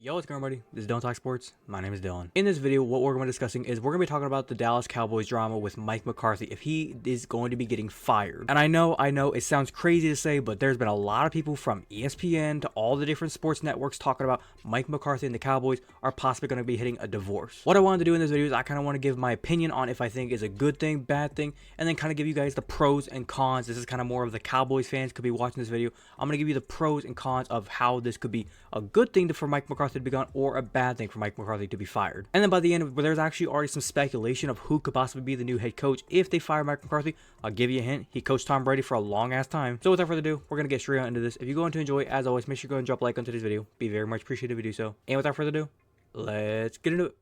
Yo, what's going on, everybody? This is Don't Talk Sports. My name is Dylan. In this video, what we're going to be discussing is we're going to be talking about the Dallas Cowboys drama with Mike McCarthy, if he is going to be getting fired. And I know, it sounds crazy to say, but there's been a lot of people from ESPN to all the different sports networks talking about Mike McCarthy and the Cowboys are possibly going to be hitting a divorce. What I wanted to do in this video is I kind of want to give my opinion on if I think is a good thing, bad thing, and then kind of give you guys the pros and cons. This is kind of more of the Cowboys fans could be watching this video. I'm going to give you the pros and cons of how this could be a good thing for Mike McCarthy to be gone or a bad thing for Mike McCarthy to be fired. And then by the end, there's actually already some speculation of who could possibly be the new head coach if they fire Mike McCarthy. I'll give you a hint. He coached Tom Brady for a long ass time. So without further ado, we're going to get straight on into this. If you're going to enjoy, as always, make sure you go and drop a like on today's video. Be very much appreciated if you do so. And without further ado, let's get into it.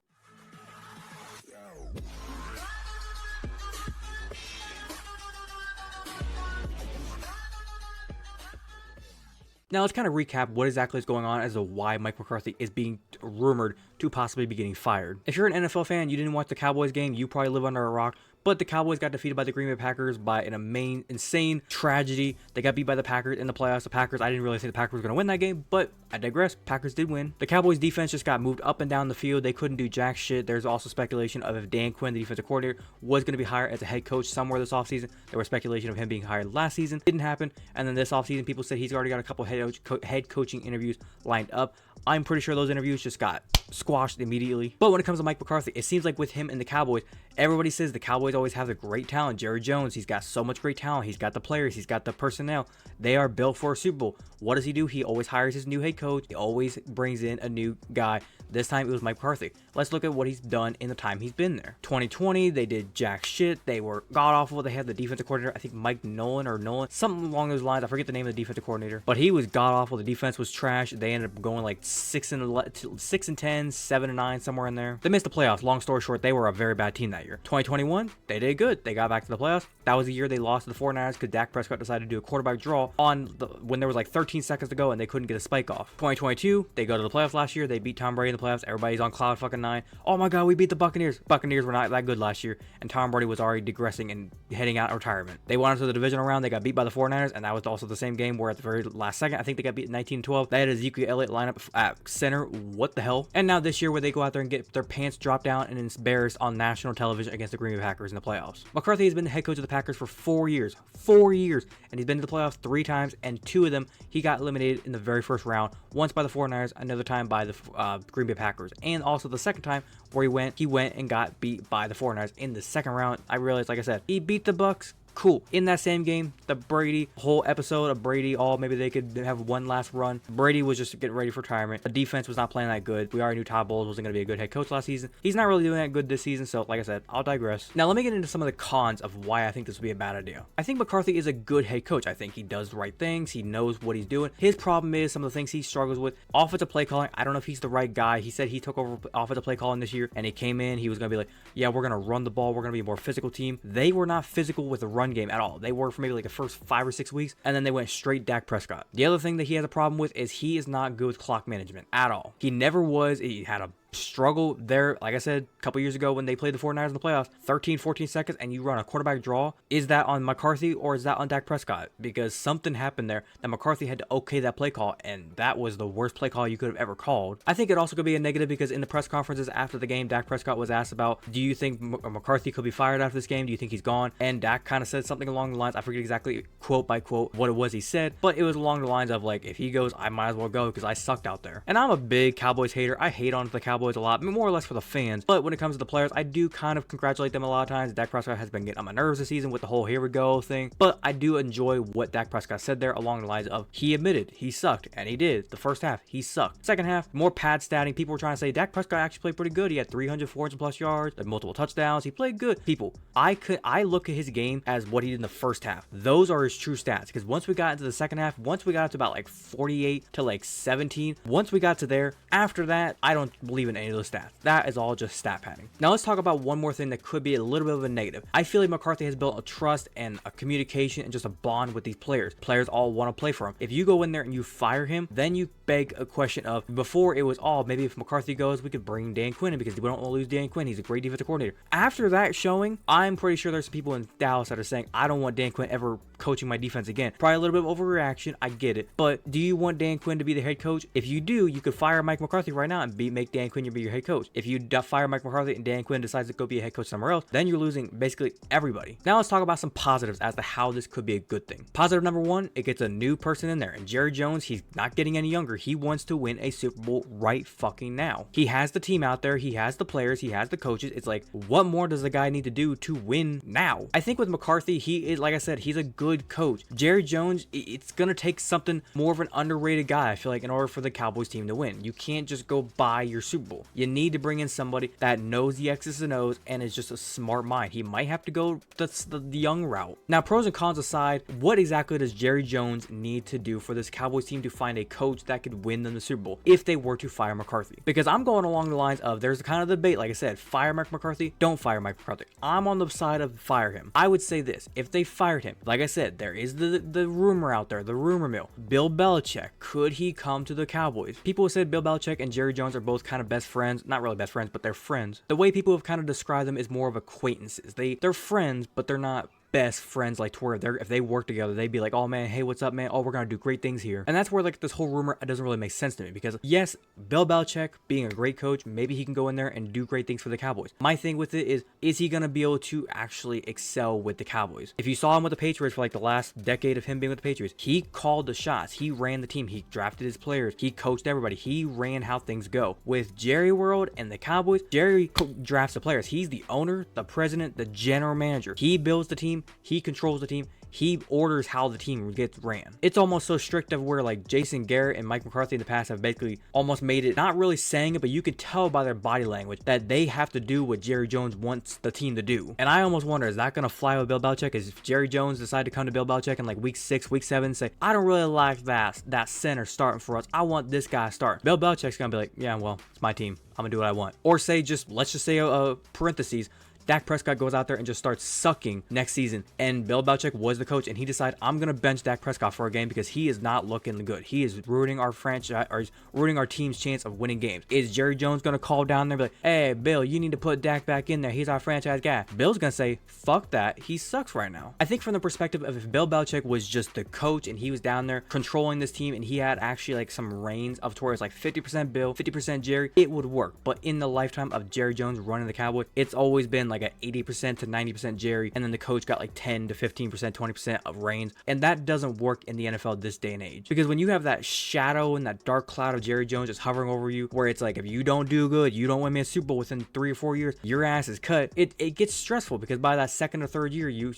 Now let's kind of recap what exactly is going on as to why Mike McCarthy is being rumored to possibly be getting fired. If you're an NFL fan, you didn't watch the Cowboys game, you probably live under a rock. But the Cowboys got defeated by the Green Bay Packers by an insane tragedy. They got beat by the Packers in the playoffs. The Packers, I didn't really think the Packers were going to win that game, but I digress. Packers did win. The Cowboys defense just got moved up and down the field. They couldn't do jack shit. There's also speculation of if Dan Quinn, the defensive coordinator, was going to be hired as a head coach somewhere this offseason. There was speculation of him being hired last season. Didn't happen. And then this offseason, people said he's already got a couple head coaching interviews lined up. I'm pretty sure those interviews just got squashed immediately. But when it comes to Mike McCarthy, it seems like with him and the Cowboys, everybody says the Cowboys always have the great talent. Jerry Jones, he's got so much great talent. He's got the players. He's got the personnel. They are built for a Super Bowl. What does he do? He always hires his new head coach. He always brings in a new guy. This time it was Mike McCarthy. Let's look at what he's done in the time he's been there. 2020, they did jack shit. They were god awful. They had the defensive coordinator, I think Mike Nolan, something along those lines. I forget the name of the defensive coordinator, but he was god awful. The defense was trash. They ended up going like 6-10, 7-9, somewhere in there. They missed the playoffs. Long story short, they were a very bad team that year. 2021, they did good. They got back to the playoffs. That was the year they lost to the 49ers because Dak Prescott decided to do a quarterback draw when there was like 13 seconds to go and they couldn't get a spike off. 2022, they go to the playoffs last year. They beat Tom Brady in the playoffs. Everybody's on cloud fucking 9. Oh my god, we beat the Buccaneers. Buccaneers were not that good last year, and Tom Brady was already digressing and heading out in retirement. They went into the divisional round. They got beat by the 49ers, and that was also the same game where at the very last second, I think they got beat 19-12. They had Ezekiel Elliott lineup at center. What the hell? And now this year where they go out there and get their pants dropped down and embarrassed on national television against the Green Bay Packers in the playoffs. McCarthy has been the head coach of the Packers for 4 years. 4 years. And he's been to the playoffs 3 times, and 2 of them he got eliminated in the very first round. Once by the 49ers, another time by the Green Bay Packers. And also the second time where he went and got beat by the 49ers in the second round. I realized, like I said, he beat the Bucks. Cool. In that same game, the Brady whole episode of Brady, maybe they could have one last run. Brady was just getting ready for retirement. The defense was not playing that good. We already knew Todd Bowles wasn't going to be a good head coach last season. He's not really doing that good this season. So like I said, I'll digress. Now let me get into some of the cons of why I think this would be a bad idea. I think McCarthy is a good head coach. I think he does the right things. He knows what he's doing. His problem is some of the things he struggles with. Offensive play calling. I don't know if he's the right guy. He said he took over offensive play calling this year and he came in. He was going to be like, yeah, we're going to run the ball. We're going to be a more physical team. They were not physical with the run game at all. They were for maybe like the first 5 or 6 weeks, and then they went straight Dak Prescott. The other thing that he has a problem with is he is not good with clock management at all. He never was. He had a struggle there, like I said a couple years ago when they played the 49ers in the playoffs, 13-14 seconds, and you run a quarterback draw. Is that on McCarthy or is that on Dak Prescott? Because something happened there that McCarthy had to okay that play call, and that was the worst play call you could have ever called. I think it also could be a negative because in the press conferences after the game, Dak Prescott was asked about, do you think McCarthy could be fired after this game? Do you think he's gone? And Dak kind of said something along the lines, I forget exactly quote by quote what it was he said, but it was along the lines of like, if he goes, I might as well go because I sucked out there. And I'm a big Cowboys hater. I hate on the Cowboys a lot, more or less for the fans, but when it comes to the players, I do kind of congratulate them a lot of times. Dak Prescott has been getting on my nerves this season with the whole here we go thing, but I do enjoy what Dak Prescott said there along the lines of he admitted he sucked, and he did. The first half, he sucked. Second half, more pad statting. People were trying to say Dak Prescott actually played pretty good. He had 300, 400 plus yards, had multiple touchdowns. He played good. People, I look at his game as what he did in the first half. Those are his true stats, because once we got into the second half, once we got to about like 48 to like 17, once we got to there, after that, I don't believe believe in any of those stats. That is all just stat padding. Now let's talk about one more thing that could be a little bit of a negative. I feel like McCarthy has built a trust and a communication and just a bond with these players. Players all want to play for him. If you go in there and you fire him, then you beg a question of, before it was, oh, maybe if McCarthy goes, we could bring Dan Quinn in because we don't want to lose Dan Quinn. He's a great defensive coordinator. After that showing, I'm pretty sure there's some people in Dallas that are saying, I don't want Dan Quinn ever coaching my defense again. Probably a little bit of overreaction. I get it. But do you want Dan Quinn to be the head coach? If you do, you could fire Mike McCarthy right now and make Dan Quinn be your head coach. If you fire Mike McCarthy and Dan Quinn decides to go be a head coach somewhere else, then you're losing basically everybody. Now let's talk about some positives as to how this could be a good thing. Positive number one, it gets a new person in there. And Jerry Jones, he's not getting any younger. He wants to win a Super Bowl right fucking now. He has the team out there. He has the players. He has the coaches. It's like, what more does the guy need to do to win now? I think with McCarthy, he is, like I said, he's a good coach. Jerry Jones, it's going to take something more of an underrated guy, I feel like, in order for the Cowboys team to win. You can't just go buy your Super Bowl. You need to bring in somebody that knows the X's and O's and is just a smart mind. He might have to go the young route. Now, pros and cons aside, what exactly does Jerry Jones need to do for this Cowboys team to find a coach that could win them the Super Bowl if they were to fire McCarthy? Because I'm going along the lines of, there's a kind of debate, like I said, fire Mike McCarthy, don't fire Mike McCarthy. I'm on the side of fire him. I would say this, if they fired him, like I said, there is the rumor out there, the rumor mill. Bill Belichick, could he come to the Cowboys? People have said Bill Belichick and Jerry Jones are both kind of best friends. Not really best friends, but they're friends. The way people have kind of described them is more of acquaintances. They're friends, but they're not best friends, like to where if they work together, they'd be like, oh man, hey, what's up, man? Oh, we're gonna do great things here. And that's where like this whole rumor doesn't really make sense to me, because yes, Bill Belichick being a great coach, maybe he can go in there and do great things for the Cowboys. My thing with it is he gonna be able to actually excel with the Cowboys? If you saw him with the Patriots for like the last decade of him being with the Patriots, he called the shots, he ran the team, he drafted his players, he coached everybody, he ran how things go. With Jerry World and the Cowboys, Jerry drafts the players. He's the owner, the president, the general manager. He builds the team, he controls the team, he orders how the team gets ran. It's almost so strict of where like Jason Garrett and Mike McCarthy in the past have basically almost made it, not really saying it, but you could tell by their body language that they have to do what Jerry Jones wants the team to do. And I almost wonder, is that going to fly with Bill Belichick? Is Jerry Jones decide to come to Bill Belichick in like week 6, week 7 and say, I don't really like that center starting for us, I want this guy to start. Bill Belichick's going to be like, yeah, well, it's my team, I'm going to do what I want. Or say, let's just say parentheses, Dak Prescott goes out there and just starts sucking next season, and Bill Belichick was the coach, and he decided, I'm going to bench Dak Prescott for a game because he is not looking good. He is ruining our franchise, or ruining our team's chance of winning games. Is Jerry Jones going to call down there and be like, hey, Bill, you need to put Dak back in there. He's our franchise guy. Bill's going to say, fuck that. He sucks right now. I think from the perspective of if Bill Belichick was just the coach and he was down there controlling this team and he had actually like some reins of towards like 50% Bill, 50% Jerry, it would work. But in the lifetime of Jerry Jones running the Cowboys, it's always been like an 80% to 90% Jerry, and then the coach got like 10 to 15%, 20% of reins, and that doesn't work in the NFL this day and age. Because when you have that shadow and that dark cloud of Jerry Jones just hovering over you, where it's like, if you don't do good, you don't win me a Super Bowl within 3 or 4 years, your ass is cut. It gets stressful, because by that second or third year, you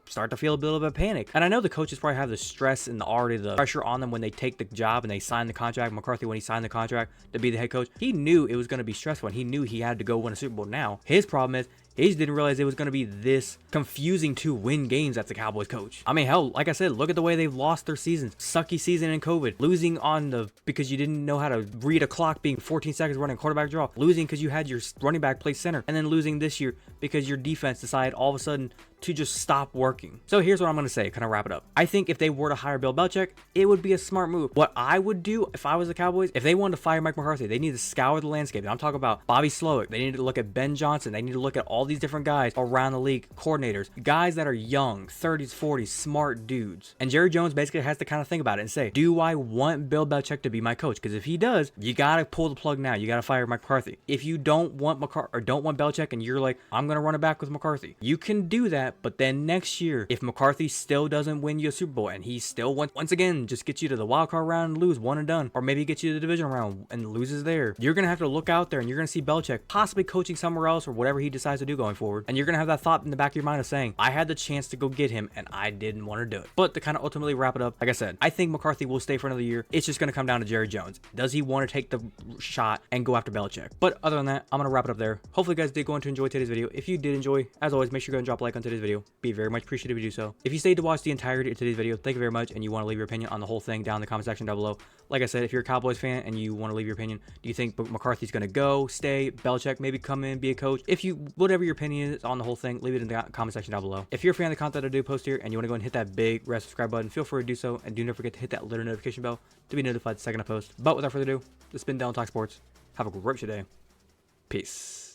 start to feel a bit of a panic. And I know the coaches probably have the stress and the pressure on them when they take the job and they sign the contract. McCarthy, when he signed the contract to be the head coach, he knew it was going to be stressful, and he knew he had to go win a Super Bowl now. His problem is, he just didn't realize it was going to be this confusing to win games as the Cowboys coach. I mean, hell, like I said, look at the way they've lost their seasons. Sucky season in COVID. Losing because you didn't know how to read a clock, being 14 seconds running quarterback draw. Losing because you had your running back play center. And then losing this year because your defense decided all of a sudden to just stop working. So here's what I'm going to say, kind of wrap it up. I think if they were to hire Bill Belichick, it would be a smart move. What I would do if I was the Cowboys, if they wanted to fire Mike McCarthy, they need to scour the landscape. I'm talking about Bobby Slowick. They need to look at Ben Johnson. They need to look at all these different guys around the league, coordinators, guys that are young, 30s, 40s, smart dudes. And Jerry Jones basically has to kind of think about it and say, do I want Bill Belichick to be my coach? Because if he does, you got to pull the plug now. You got to fire Mike McCarthy. If you don't want Belichick and you're like, I'm going to run it back with McCarthy, you can do that. But then next year, if McCarthy still doesn't win you a Super Bowl and he still once again just gets you to the wild card round and lose one and done, or maybe gets you to the division round and loses there, you're going to have to look out there and you're going to see Belichick possibly coaching somewhere else or whatever he decides to do going forward. And you're going to have that thought in the back of your mind of saying, I had the chance to go get him and I didn't want to do it. But to kind of ultimately wrap it up, like I said, I think McCarthy will stay for another year. It's just going to come down to Jerry Jones. Does he want to take the shot and go after Belichick? But other than that, I'm going to wrap it up there. Hopefully you guys did go on to enjoy today's video. If you did enjoy, as always, make sure you go and drop a like on today's video. video, be very much appreciated if you do so. If you stayed to watch the entirety of today's video, thank you very much, and you want to leave your opinion on the whole thing down in the comment section down below. Like I said, if you're a Cowboys fan and you want to leave your opinion, do you think McCarthy's going to go, stay, Belichick maybe come in, be a coach? If you, whatever your opinion is on the whole thing, leave it in the comment section down below. If you're a fan of the content I do post here and you want to go and hit that big red subscribe button, feel free to do so, and do not forget to hit that little notification bell to be notified the second I post. But without further ado, this has been Dylan Talk Sports. Have a great day. Peace.